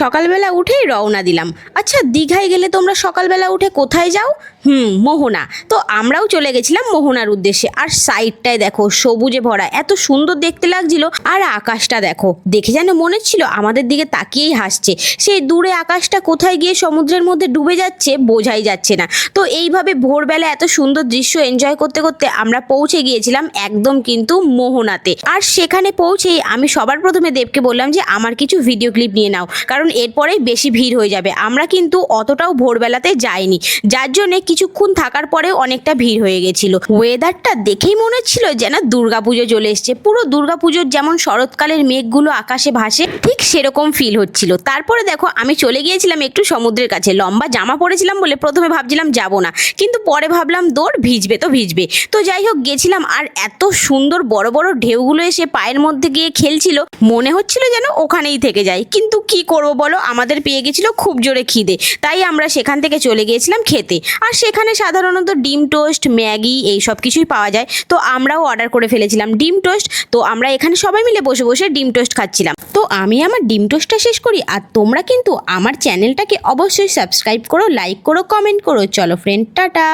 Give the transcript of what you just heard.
সকালবেলা উঠেই রওনা দিলাম। আচ্ছা, দীঘায় গেলে তোমরা সকালবেলা উঠে কোথায় যাও? মোহনা। তো আমরাও চলে গেছিলাম মোহনার উদ্দেশ্যে। আর সাইডটায় দেখো সবুজে ভরা, এত সুন্দর দেখতে লাগছিল। আর আকাশটা দেখো, দেখে যেন মনে ছিল আমাদের দিকে তাকিয়েই হাসছে। সেই দূরে আকাশটা কোথায় গিয়ে সমুদ্রের মধ্যে ডুবে যাচ্ছে বোঝাই যাচ্ছে না। তো এইভাবে ভোরবেলা এত সুন্দর দৃশ্য এনজয় করতে করতে আমরা পৌঁছে গিয়েছিলাম একদম কিন্তু মোহনাতে। আর সেখানে পৌঁছেই আমি সবার প্রথমে দেবকে বললাম যে আমার কিছু ভিডিও ক্লিপ নিয়ে নাও, কারণ এরপরেই বেশি ভিড় হয়ে যাবে। আমরা কিন্তু অতটাও ভোরবেলাতে যাইনি, যার জন্য কিছুক্ষণ থাকার পরেও অনেকটা ভিড় হয়ে গেছিল। ওয়েদারটা দেখেই মনে হচ্ছিল যেন দুর্গাপুজো চলে এসছে। পুরো দুর্গাপুজোর যেমন শরৎকালের মেঘগুলো আকাশে ভাসে, ঠিক সেরকম ফিল হচ্ছিল। তারপরে দেখো আমি চলে গিয়েছিলাম একটু সমুদ্রের কাছে। লম্বা জামা পরেছিলাম বলে প্রথমে ভাবছিলাম যাব না, কিন্তু পরে ভাবলাম দৌড়, ভিজবে তো ভিজবে। তো যাই হোক গেছিলাম। আর এত সুন্দর বড় বড় ঢেউগুলো এসে পায়ের মধ্যে গিয়ে খেলছিল, মনে হচ্ছিল যেন ওখানেই থেকে যায়। কিন্তু কি করব বলো, আমাদের পেয়ে গেছিল খুব জোরে খিদে, তাই আমরা সেখান থেকে চলে গিয়েছিলাম খেতে। আর সেখানে সাধারণত ডিম টোস্ট, ম্যাগি এই সব কিছুই পাওয়া যায়। তো আমরাও অর্ডার করে ফেলেছিলাম ডিম টোস্ট। তো আমরা এখানে সবাই মিলে বসে বসে ডিম টোস্ট খাচ্ছিলাম। তো আমি আমার ডিম টোস্টটা শেষ করি, আর তোমরা কিন্তু আমার চ্যানেলটাকে অবশ্যই সাবস্ক্রাইব করো, লাইক করো, কমেন্ট করো। চলো ফ্রেন্ড, টাটা।